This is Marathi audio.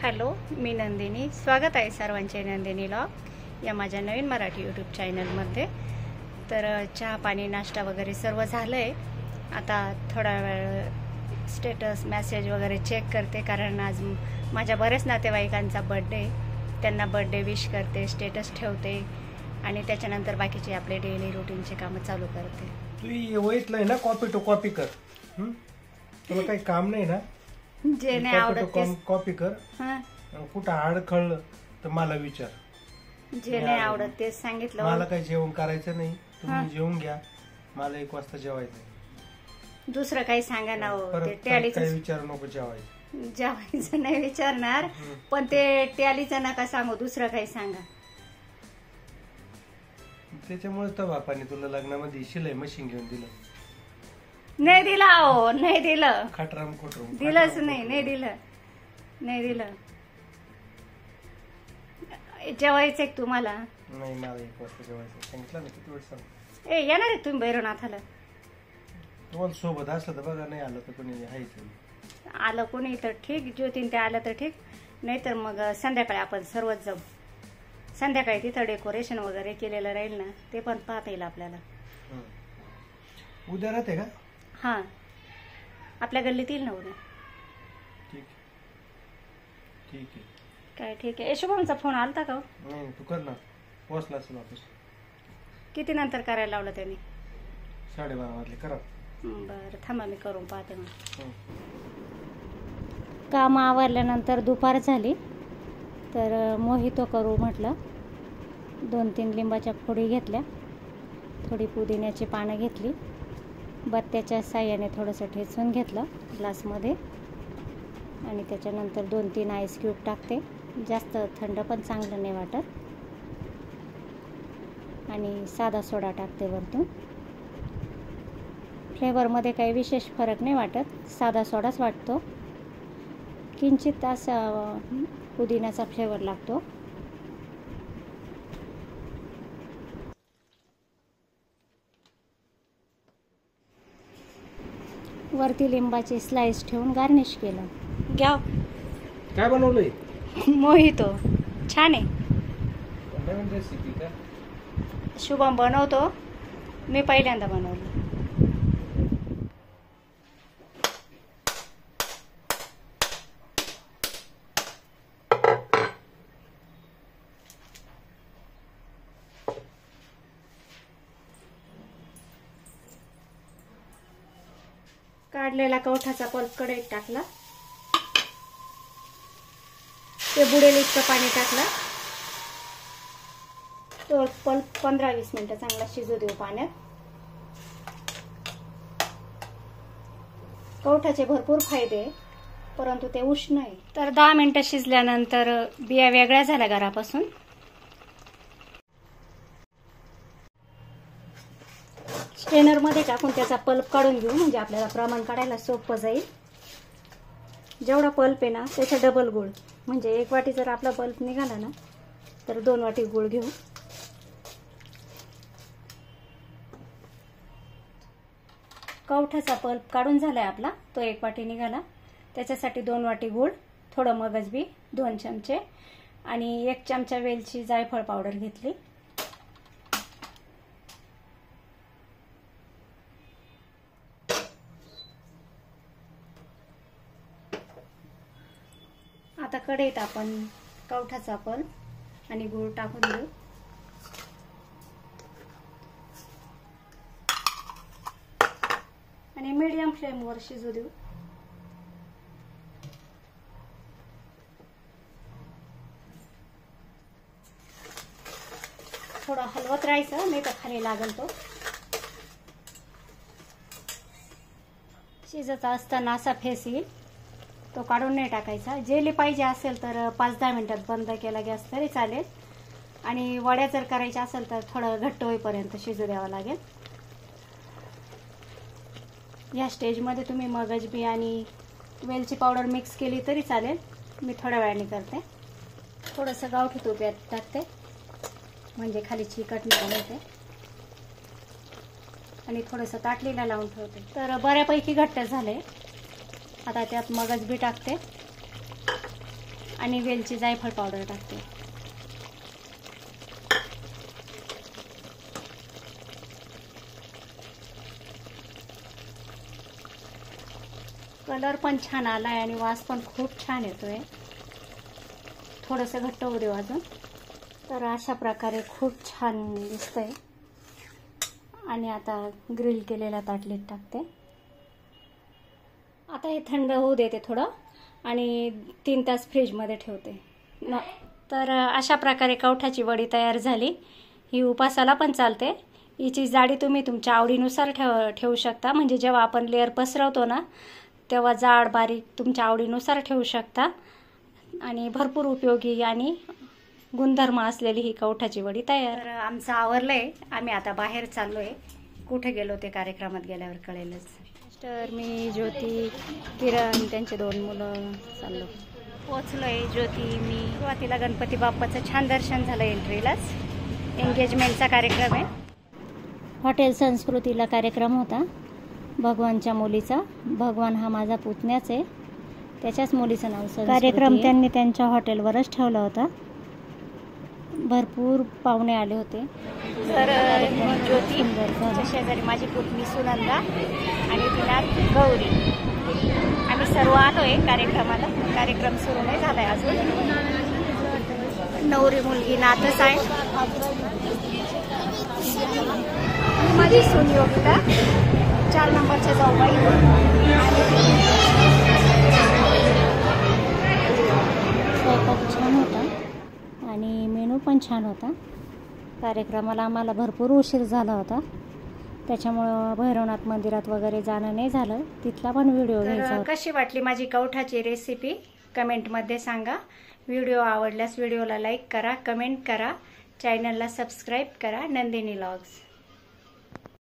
हॅलो, मी नंदिनी. स्वागत आहे सर्वांचे नंदिनी लॉग या माझ्या नवीन मराठी यूट्यूब चॅनलमध्ये. तर चहा पाणी नाश्ता वगैरे सर्व झालं आहे. आता थोडा वेळ स्टेटस मेसेज वगैरे चेक करते, कारण आज माझ्या बऱ्याच नातेवाईकांचा बड्डे. त्यांना बड्डे विश करते, स्टेटस ठेवते आणि त्याच्यानंतर बाकीचे आपले डेली रुटीनचे कामं चालू करते. तू वहीतलंय ना, कॉपी टू कॉपी कर. तुला काही काम नाही ना? जे नाही आवडत कॉपी कर. कुठं अडखळलं तर मला विचार. जे नाही आवडत तेच सांगितलं. मला काही जेवण करायचं नाही, तुम्ही जेवून घ्या. मला 1 वाजता जेवायचं. दुसरं काही सांगा ना. काही विचारू नको. जेवायचं नाही विचारणार, पण ते टॅलीचं नका सांगू, दुसरं काही सांगा. त्याच्यामुळे तर बापाने तुला लग्नामध्ये शिलाई मशीन घेऊन दिलं. नाही दिलं. अहो नाही दिलं. खटराम खोटरूम दिलंच नाही दिलं. जेवायचंय तुम्हाला? नाही, मला 1 वाजता जेवायचं सांगितलं ना. किती वेळ सांग. येणार आहे तुम्ही भैरवनाथाला? तुम्हाला सोबत असलं तर बघा, नाही आलं तर कोणी हायचं. आलं कोणी तर ठीक, ज्योतीन ते आलं तर ठीक, नाही तर मग संध्याकाळी आपण सर्वच जाऊ. संध्याकाळी तिथं डेकोरेशन वगैरे केलेलं राहील ना, ते पण पाहता येईल आपल्याला. उद्या राहते का? हा, आपल्या गल्लीत येईल ना उद्या. ठीक आहे. काय ठीक आहे. शुभमचा फोन आलता का? नाही, तू कर ना. पोहोचला असेल वापस. किती नंतर करायला लावलं त्यांनी? 12:30 वाजले. करा. बरं, थांबा मी करून पाहते. मग काम आवरल्यानंतर दुपार झाली, तर मोहितो करू म्हटलं. 2-3 लिंबाच्या फोडी घेतल्या, थोडी पुदिन्याची पानं घेतली, बत्त्याच्या साह्याने थोडंसं ठेचून घेतलं ग्लासमध्ये, आणि त्याच्यानंतर 2-3 आईस क्यूब टाकते. जास्त थंड पण चांगलं नाही वाटत. आणि साधा सोडा टाकते वरतून. फ्लेवरमध्ये काही विशेष फरक नाही वाटत, साधा सोडाच वाटतो. किंचित असा पुदिन्याचा फ्लेवर लागतो. वरती लिंबाची स्लाइस ठेवून गार्निश केलं. घ्या. काय बनवलंय? मोहितो. छान आहे. नवीन रेसिपी का? शुभम बनवतो, मी पहिल्यांदा बनवलं. काढलेला कवठाचा पल्प कढईत टाकला. ते बुडेल इतकं पाणी टाकलं. तो पल्प 15-20 मिनिटं चांगला शिजू देऊ पाण्यात. कवठाचे भरपूर फायदे, परंतु ते उष्ण आहे. तर 10 मिनिटं शिजल्यानंतर बिया वेगळ्या झाल्या घरापासून. स्ट्रेनरमध्ये टाकून त्याचा पल्प काढून घेऊ, म्हणजे आपल्याला प्रमाण काढायला सोपं जाईल. जेवढा पल्प आहे ना त्याचा डबल गुळ, म्हणजे 1 वाटी जर आपला पल्प निघाला ना तर 2 वाटी गुळ घेऊ. कवठाचा पल्प काढून झालाय आपला, तो 1 वाटी निघाला. त्याच्यासाठी 2 वाटी गुळ, थोडं मगजबी 2 चमचे, आणि 1 चमचा वेलची जायफळ पावडर घेतली. आता कढईत आपण कवठाचा पल्प आणि गूळ टाकून देऊ. आणि मीडियम फ्लेमवर शिजू देऊ. थोडं हलवत राहायचं, नाही तर खाली लागल तो. शिजत असताना असा फेस येईल, तो काढून नाही टाकायचा. जेली पाहिजे असेल तर 5-10 मिनिटात बंद केला गॅस तरी चालेल. आणि वड्या जर करायच्या असेल तर थोडं घट्ट होईपर्यंत शिजू द्यावं लागेल. या स्टेजमध्ये तुम्ही मगजबी आणि वेलची पावडर मिक्स केली तरी चालेल. मी थोड्या वेळाने करते. थोडंसं गावठी तूप टाकते, म्हणजे खाली चिकट नाही होते. आणि थोडंसं ताटलीला लावून ठेवते. तर बऱ्यापैकी घट्ट झाले. आता त्यात मगजबी टाकते आणि वेलची जायफळ पावडर टाकते. कलर पण छान आलाय आणि वास पण खूप छान येतोय. थोडंसं घट्ट होऊ देऊ अजून. तर अशा प्रकारे खूप छान दिसतंय. आणि आता ग्रिल केलेल्या ताटलीत टाकते. आता हे थंड होऊ देते थोडं आणि 3 तास फ्रीजमध्ये ठेवते. तर अशा प्रकारे कवठाची वडी तयार झाली. ही उपासाला पण चालते. हिची जाडी तुम्ही तुमच्या आवडीनुसार ठेवू शकता. म्हणजे जेव्हा आपण लेअर पसरवतो ना तेव्हा जाड बारीक तुमच्या आवडीनुसार ठेवू शकता. आणि भरपूर उपयोगी आणि गुणधर्म असलेली ही कवठाची वडी तयार. तर आमचं आवरलंय. आम्ही आता बाहेर चाललोय. कुठे गेलो ते कार्यक्रमात गेल्यावर कळेलच. तर मी ज्योती किरण त्यांचे 2 मुलं चाललो. पोचलोय. ज्योती मी. सुरुवातीला गणपती बाप्पाचं छान दर्शन झालं. एंट्रीलाच एंगेजमेंटचा कार्यक्रम आहे. हॉटेल संस्कृतीला कार्यक्रम होता भगवानच्या मुलीचा. भगवान हा माझा पुतण्याच आहे. त्याच्याच मुलीचं नाव संस्कृती. कार्यक्रम त्यांनी त्यांच्या हॉटेलवरच ठेवला होता. भरपूर पाहुणे आले होते. तर ज्योती शेजारी माझी पुतणी सुनंदा आणि तिला गौरी. आम्ही सर्व आलोय कार्यक्रमाला. कार्यक्रम सुरू नाही झालाय अजून. नवरी मुलगी नातच आहे. माझी सून योगिता 4 नंबरच्या जाऊबाई. स्वयंपाक छान होता आणि मेनू पण छान होता. कार्यक्रमाला आम्हाला भरपूर उशीर झाला होता. त्याच्यामुळं भैरवनाथ मंदिरात वगैरे जाणं नाही झालं. तिथला पण व्हिडिओ घ्यायचा. कशी वाटली माझी कवठाची रेसिपी कमेंटमध्ये सांगा. व्हिडिओ आवडल्यास व्हिडिओला लाईक करा, कमेंट करा, चॅनलला सबस्क्राईब करा. नंदिनी व्लॉग्स.